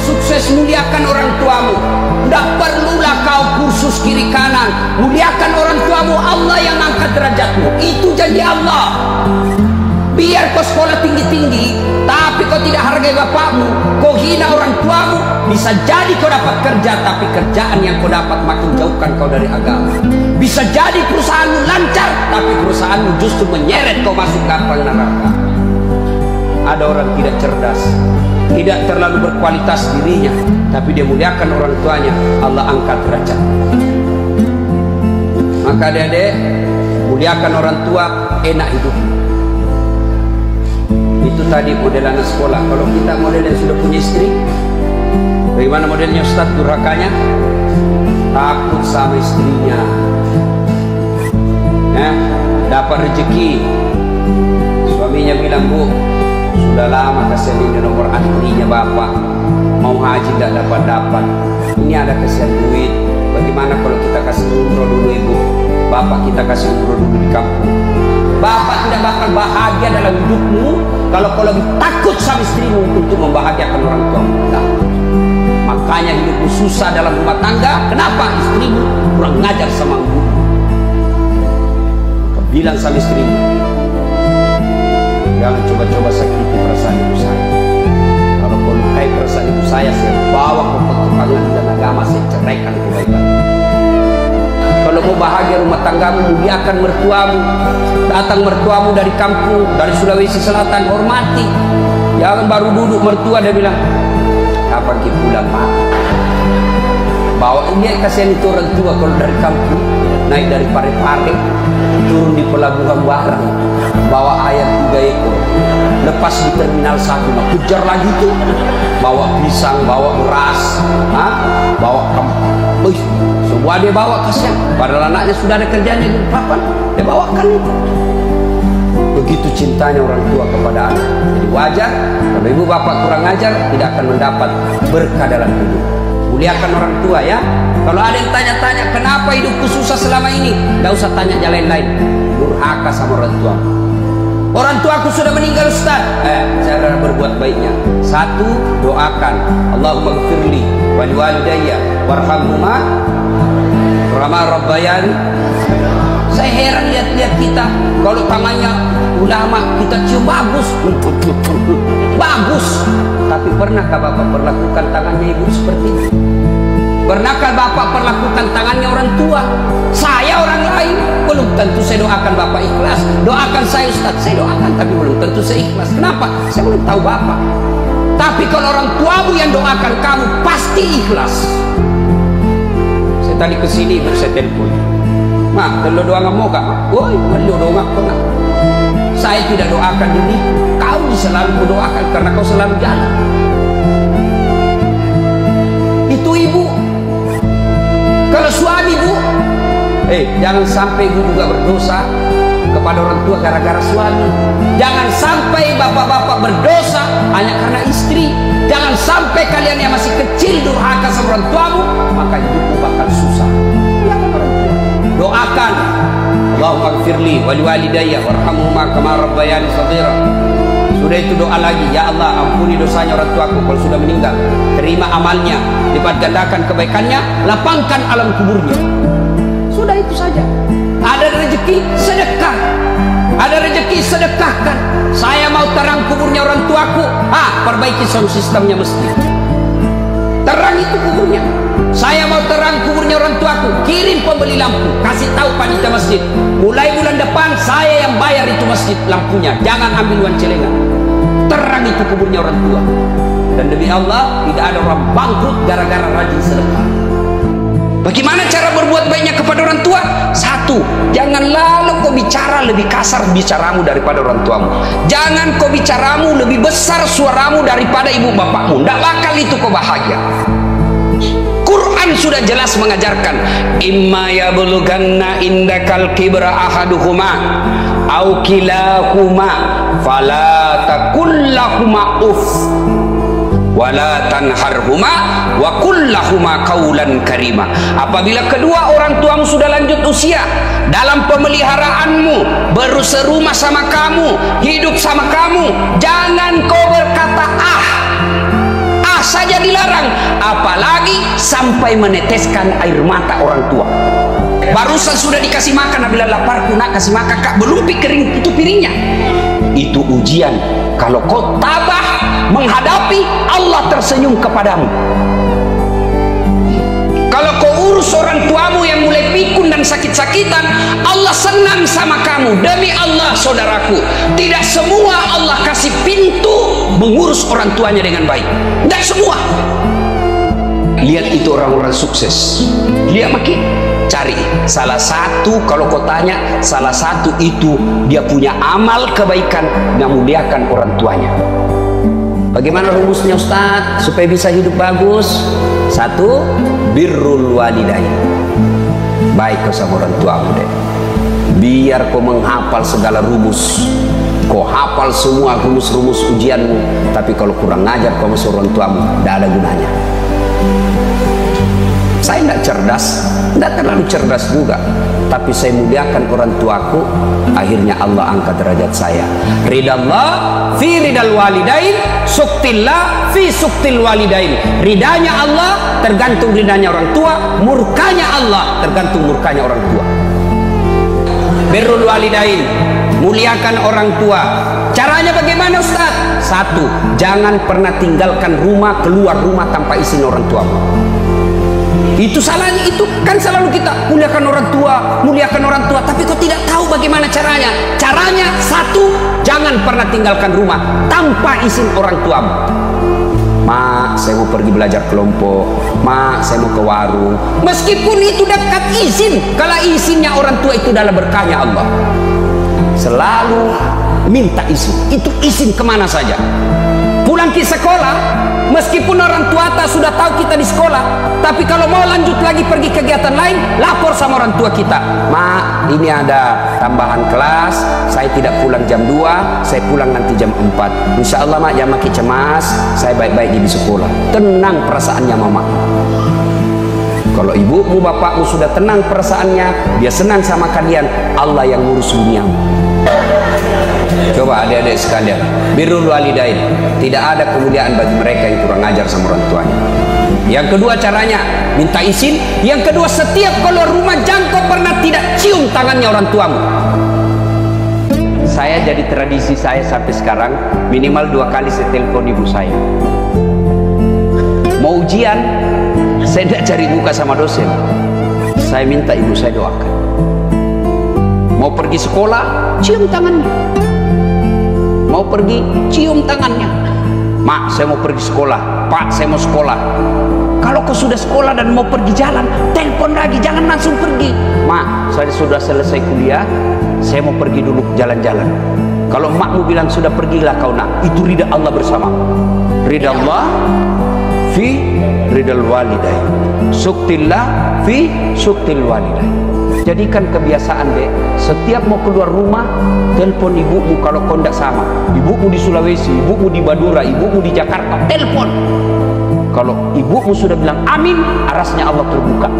sukses, muliakan orang tuamu. Tidak perlulah kau kursus kiri kanan. Muliakan orang tuamu, Allah yang angkat derajatmu. Itu janji Allah. Biar kau sekolah tinggi-tinggi, tapi kau tidak hargai bapakmu, kau hina orang tuamu, bisa jadi kau dapat kerja, tapi kerjaan yang kau dapat makin jauhkan kau dari agama. Bisa jadi perusahaanmu lancar, tapi perusahaanmu justru menyeret kau masuk kapal neraka. Ada orang tidak cerdas, tidak terlalu berkualitas dirinya, tapi dia muliakan orang tuanya, Allah angkat derajat. Maka adik-adik, muliakan orang tua, enak hidup. Itu tadi model anak sekolah. Kalau kita model yang sudah punya istri, bagaimana modelnya Ustaz durhakanya? Takut sama istrinya. Dapat rezeki, suaminya bilang, Bu, sudah lama kasihan ini nomor antrinya bapak, mau haji tidak dapat. Ini ada kasihan duit. Bagaimana kalau kita kasih umroh dulu ibu? Bapak kita kasih umroh dulu di kampung. Bapak tidak bakal bahagia dalam hidupmu kalau kau lebih takut sama istrimu untuk membahagiakan orang tuamu. Nah, makanya hidupmu susah dalam rumah tangga. Kenapa? Istrimu kurang ngajar sama ibu. Kau bilang sama istrimu, jangan coba-coba sakiti perasaan ibu saya. Kalau kau lukai perasaan ibu saya bawa kau ke pengadilan dan agama, saya ceraikan kebaikan. Kalau mau bahagia rumah tanggamu, muliakan mertuamu. Datang mertuamu dari kampung, dari Sulawesi Selatan, hormati. Jangan baru duduk mertua dia bilang, kapan kita pulang Pak? Bawa ini kasihan itu orang tua kalau dari kampung, naik dari Parepare, turun di pelabuhan barang, bawa ayam 3 ekor, lepas di terminal 1, nah kejar lagi tuh, bawa pisang, bawa beras, bawa kampung, semua dia bawa, kasihan. Padahal anaknya sudah ada kerjanya di papan, dia bawakan itu. Begitu cintanya orang tua kepada anak. Jadi wajar kalau ibu bapak kurang ajar, tidak akan mendapat berkah dalam hidup. Muliakan orang tua ya. Kalau ada yang tanya-tanya kenapa hidupku susah selama ini, tidak usah tanya jalan lain. Durhaka sama orang tua. Orang tuaku sudah meninggal Ustaz. Cara berbuat baiknya, 1, doakan Allahumma gfirli wali walidayya warhamhuma kama rabbayani. Saya heran lihat-lihat kita, kalau tangannya ulama kita cium bagus, bagus. Tapi pernahkah bapak perlakukan tangannya ibu seperti itu? Pernahkah bapak perlakukan tangannya orang tua? Saya orang lain, belum tentu saya doakan bapak ikhlas. Doakan saya Ustaz, saya doakan, tapi belum tentu saya ikhlas. Kenapa? Saya belum tahu bapak. Tapi kalau orang tuamu yang doakan kamu, pasti ikhlas. Saya tadi kesini saya telepon, Mak, kalau doa nggak mau kak? Woi, kalau doa nggak pernah. Saya tidak doakan diri, kau selalu mendoakan karena kau selalu jalan. Itu ibu. Kalau suami bu, jangan sampai ibu juga berdosa kepada orang tua gara-gara suami. Jangan sampai bapak-bapak berdosa hanya karena istri. Jangan sampai kalian yang masih kecil durhaka sama orang tuamu, maka hidupmu bakal susah. Doakan Allahumma gfirli wali walidayya warhamhuma kama rabbayani shaghira. Sudah itu doa lagi, ya Allah ampuni dosanya orang tuaku kalau sudah meninggal, terima amalnya, lipat gandakan kebaikannya, lapangkan alam kuburnya. Sudah itu saja. Ada rezeki sedekah, ada rezeki sedekahkan. Saya mau terang kuburnya orang tuaku, perbaiki sound sistemnya masjid, terang itu kuburnya. Saya mau terang kuburnya orang tuaku, kirim pembeli lampu, kasih tahu panitia masjid, mulai bulan depan saya yang bayar itu masjid lampunya, jangan ambil uang celengan. Terang itu kuburnya orang tua. Dan demi Allah tidak ada orang bangkrut gara-gara rajin sedekah. Bagaimana cara berbuat baiknya kepada orang tua? 1, jangan lalu kau bicara lebih kasar bicaramu daripada orang tuamu. Jangan kau bicaramu lebih besar suaramu daripada ibu bapakmu. Tidak bakal itu kau bahagia. Quran sudah jelas mengajarkan, imma yablughanna indakal kibra ahaduhuma au kilahuma fala taqul lahuma uff wala tanharhuma wa qul lahuma qaulan karima. Apabila kedua orang tuamu sudah lanjut usia, dalam pemeliharaanmu, berserumah sama kamu, hidup sama kamu, jangan kau berkata saja dilarang. apalagi sampai meneteskan air mata orang tua. Barusan sudah dikasih makan, bila lapar nak kasih makan, kak belum pikirin itu piringnya. Itu ujian. Kalau kau tabah menghadapi, Allah tersenyum kepadamu. Kalau kau urus orang tuamu yang mulai pikun dan sakit-sakitan, Allah senang sama kamu. Demi Allah saudaraku, tidak semua Allah kasih pintu mengurus orang tuanya dengan baik. Tidak semua. Lihat itu orang-orang sukses. Lihat makin cari salah satu, kalau kau tanya salah satu itu dia punya amal kebaikan memuliakan orang tuanya. Bagaimana rumusnya Ustaz supaya bisa hidup bagus? Satu, birrul walidain. Baik kau sama orang tuamu deh. Biar kau menghafal segala rumus, kau hafal semua rumus-rumus ujianmu, tapi kalau kurang ngajar kau sama orang tuamu, tidak ada gunanya. Saya tidak cerdas, tidak terlalu cerdas juga, tapi saya muliakan orang tuaku, akhirnya Allah angkat derajat saya. Ridallah fi ridal walidain, suktillah fi suktil walidain. Ridanya Allah tergantung ridanya orang tua, murkanya Allah tergantung murkanya orang tua. Birrul walidain, muliakan orang tua. Caranya bagaimana Ustaz? Satu, jangan pernah tinggalkan rumah, keluar rumah tanpa izin orang tuamu. Itu salahnya, itu kan selalu kita muliakan orang tua, tapi kau tidak tahu bagaimana caranya. Caranya satu, jangan pernah tinggalkan rumah tanpa izin orang tuamu. Mak, saya mau pergi belajar kelompok. Mak, saya mau ke warung. Meskipun itu dekat izin, kalau izinnya orang tua itu adalah berkahnya Allah. Selalu minta izin. Itu izin kemana saja. Pulang ke sekolah, meskipun orang tua sudah tahu kita di sekolah, tapi kalau mau lanjut lagi pergi kegiatan lain, lapor sama orang tua kita. Mak, ini ada tambahan kelas, saya tidak pulang jam 2, saya pulang nanti jam 4. Insya Allah mak, jangan makin cemas, saya baik-baik di sekolah. Tenang perasaannya mama. Kalau ibumu, bapakmu sudah tenang perasaannya, dia senang sama kalian, Allah yang ngurus duniamu. Coba adik-adik sekalian, birrul walidain, tidak ada kemuliaan bagi mereka yang kurang ajar sama orang tuanya. Yang kedua caranya, minta izin. Yang kedua, setiap keluar rumah jangan kau pernah tidak cium tangannya orang tuamu. Saya jadi tradisi saya sampai sekarang, minimal 2 kali saya telepon ibu saya. Mau ujian, saya tidak cari muka sama dosen, saya minta ibu saya doakan. Mau pergi sekolah, cium tangannya. Mau pergi, cium tangannya. Mak, saya mau pergi sekolah. Pak, saya mau sekolah. Kalau kau sudah sekolah dan mau pergi jalan, telepon lagi, jangan langsung pergi. Mak, saya sudah selesai kuliah, saya mau pergi dulu jalan-jalan. Kalau makmu bilang sudah pergilah kau nak, itu ridha Allah bersama. Ridha Allah fi ridal walidain, suktillah fi suktil walidain. Jadikan kebiasaan dek, setiap mau keluar rumah telepon ibumu. Kalau kau tidak sama, ibumu di Sulawesi, ibumu di Madura, ibumu di Jakarta, telepon. Kalau ibumu sudah bilang amin, arasnya Allah terbuka.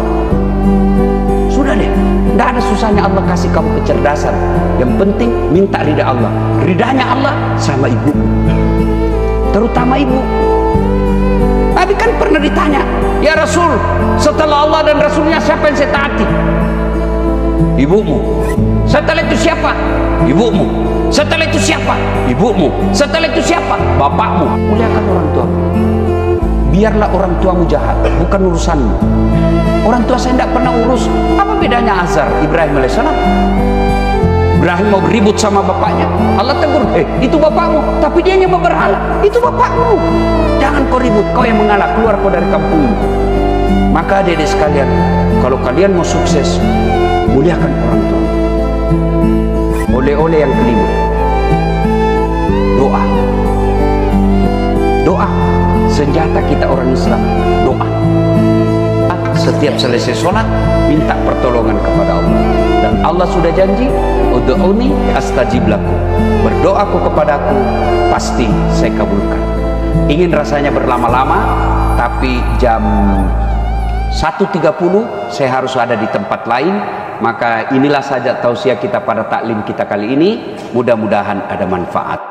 Sudah deh, tidak ada susahnya Allah kasih kamu kecerdasan. Yang penting minta ridha Allah. Ridhanya Allah sama ibumu, terutama ibu. Tadi kan pernah ditanya, ya Rasul, setelah Allah dan Rasulnya siapa yang saya taati? Ibumu. Setelah itu siapa? Ibumu. Setelah itu siapa? Ibumu. Setelah itu siapa? Bapakmu. Muliakan orang tua. Biarlah orang tuamu jahat, bukan urusanmu. Orang tua saya tidak pernah urus. Apa bedanya Azar, Ibrahim alaihissalam? Ibrahim mau ribut sama bapaknya, Allah tegur, itu bapakmu, tapi dia yang berhala, itu bapakmu. Jangan kau ribut, kau yang mengalah, keluar kau dari kampung. Maka adik-adik sekalian, kalau kalian mau sukses, muliakan orang tua. Oleh-oleh yang kelima, doa. Doa, senjata kita orang Islam, doa. Setiap selesai sholat, minta pertolongan kepada Allah. Dan Allah sudah janji, ud'uni astajib lakum. Berdoaku kepadaku, pasti saya kabulkan. Ingin rasanya berlama-lama, tapi jam 1.30 saya harus ada di tempat lain. Maka inilah saja tausiah kita pada taklim kita kali ini. Mudah-mudahan ada manfaat.